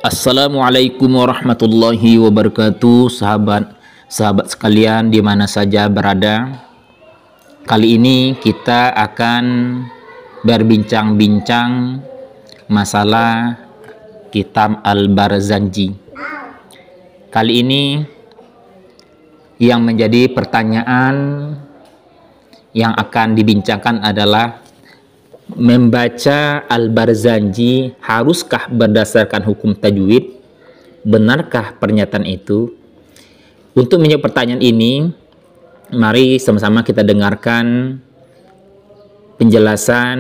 Assalamualaikum warahmatullahi wabarakatuh, sahabat sekalian di mana saja berada. Kali ini kita akan berbincang-bincang masalah kitab Al-Barzanji. Kali ini yang menjadi pertanyaan yang akan dibincangkan adalah membaca Al-Barzanji haruskah berdasarkan hukum tajwid? Benarkah pernyataan itu? Untuk menjawab pertanyaan ini, mari sama-sama kita dengarkan penjelasan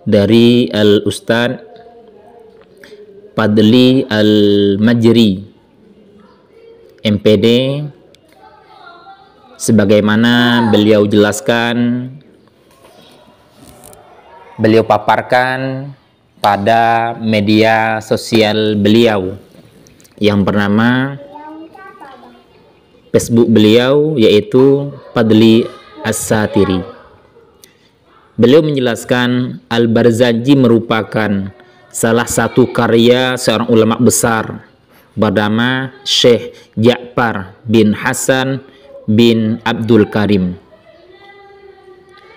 dari Al-Ustadz Fadli Al-Majri, MPD, sebagaimana beliau jelaskan, beliau paparkan pada media sosial beliau yang bernama Facebook beliau, yaitu Fadli As-Satiri. Beliau menjelaskan Al-Barzanji merupakan salah satu karya seorang ulama besar bernama Syekh Ja'far bin Hasan bin Abdul Karim.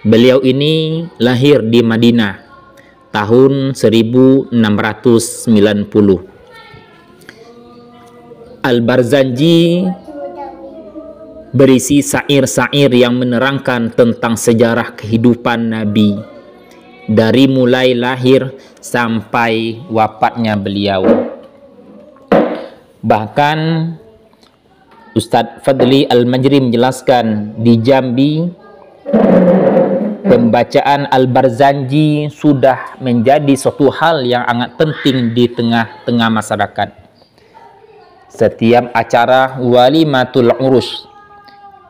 Beliau ini lahir di Madinah tahun 1690. Al-Barzanji berisi syair-syair yang menerangkan tentang sejarah kehidupan Nabi dari mulai lahir sampai wafatnya beliau. Bahkan Ustadz Fadli Al-Majri menjelaskan di Jambi, pembacaan Al-Barzanji sudah menjadi suatu hal yang sangat penting di tengah-tengah masyarakat. Setiap acara walimatul urus,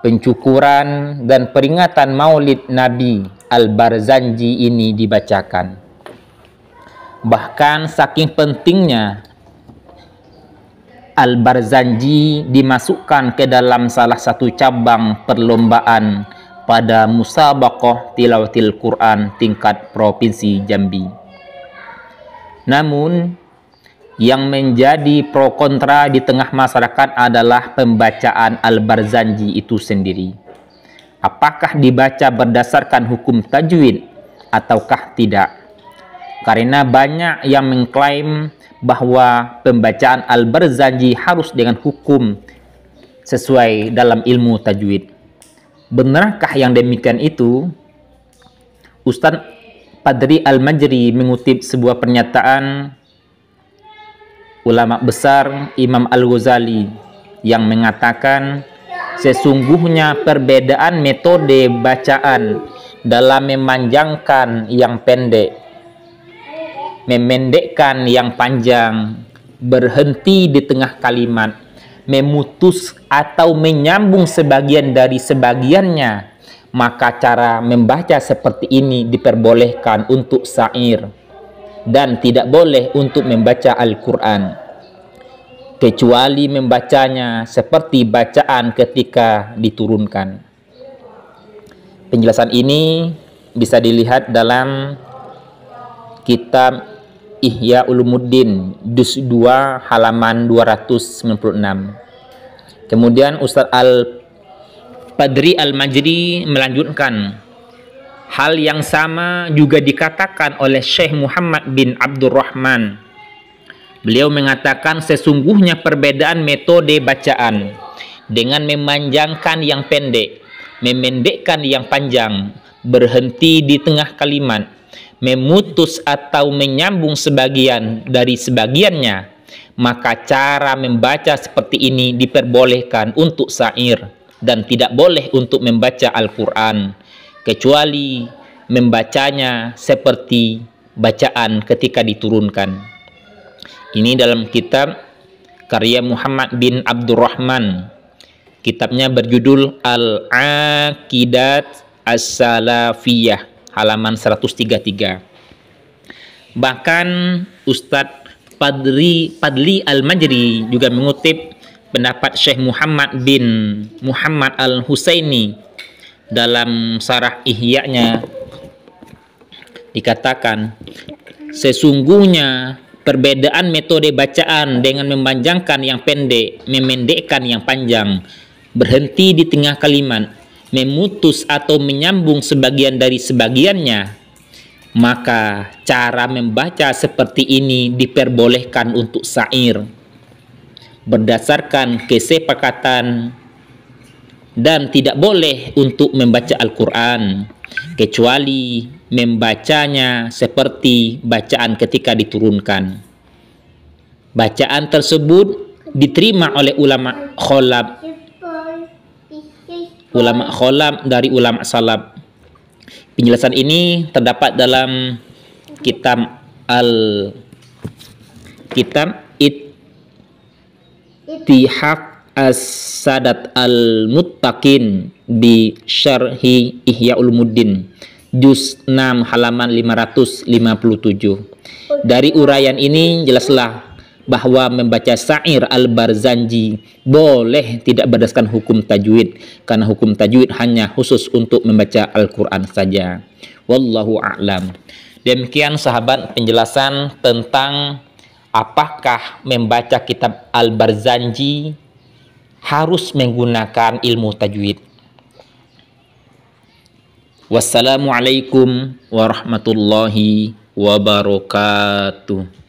pencukuran dan peringatan maulid Nabi, Al-Barzanji ini dibacakan. Bahkan saking pentingnya Al-Barzanji dimasukkan ke dalam salah satu cabang perlombaan pada musabaqah tilawatil Quran tingkat provinsi Jambi. Namun yang menjadi pro kontra di tengah masyarakat adalah pembacaan Al-Barzanji itu sendiri. Apakah dibaca berdasarkan hukum tajwid ataukah tidak? Karena banyak yang mengklaim bahwa pembacaan Al-Barzanji harus dengan hukum sesuai dalam ilmu tajwid. Benarkah yang demikian itu? Ustadz Fadli Al-Majri mengutip sebuah pernyataan ulama besar Imam Al-Ghazali yang mengatakan, sesungguhnya perbedaan metode bacaan dalam memanjangkan yang pendek, memendekkan yang panjang, berhenti di tengah kalimat, memutus atau menyambung sebagian dari sebagiannya, maka cara membaca seperti ini diperbolehkan untuk syair dan tidak boleh untuk membaca Al-Quran, kecuali membacanya seperti bacaan ketika diturunkan. Penjelasan ini bisa dilihat dalam kitab Ihya Ulumuddin juz 2 halaman 296. Kemudian Ustadz Al-Fadli Al-Majri melanjutkan, hal yang sama juga dikatakan oleh Syekh Muhammad bin Abdurrahman. Beliau mengatakan sesungguhnya perbedaan metode bacaan dengan memanjangkan yang pendek, memendekkan yang panjang, berhenti di tengah kalimat, memutus atau menyambung sebagian dari sebagiannya, maka cara membaca seperti ini diperbolehkan untuk syair dan tidak boleh untuk membaca Al-Quran, kecuali membacanya seperti bacaan ketika diturunkan. Ini dalam kitab karya Muhammad bin Abdurrahman. Kitabnya berjudul Al-Aqidat As-Salafiyah, halaman 133. Bahkan Ustadz Fadli Al-Majri juga mengutip pendapat Syekh Muhammad bin Muhammad Al-Husaini dalam Syarah Ihya-nya. Dikatakan, sesungguhnya Perbedaan metode bacaan dengan memanjangkan yang pendek, memendekkan yang panjang, berhenti di tengah kalimat, memutus atau menyambung sebagian dari sebagiannya, maka cara membaca seperti ini diperbolehkan untuk syair berdasarkan kesepakatan, dan tidak boleh untuk membaca Al-Quran kecuali membacanya seperti bacaan ketika diturunkan. Bacaan tersebut diterima oleh ulama kholaf dari ulama salaf. Penjelasan ini terdapat dalam kitab Ittihaq As-Sadat Al-Muttaqin bi Syarhi Ihya Ulumuddin, juz 6 halaman 557. Dari uraian ini jelaslah bahwa membaca syair Al-Barzanji boleh tidak berdasarkan hukum tajwid, karena hukum tajwid hanya khusus untuk membaca Al-Quran saja. Wallahu a'lam. Demikian sahabat penjelasan tentang apakah membaca kitab Al-Barzanji harus menggunakan ilmu tajwid. Wassalamualaikum warahmatullahi wabarakatuh.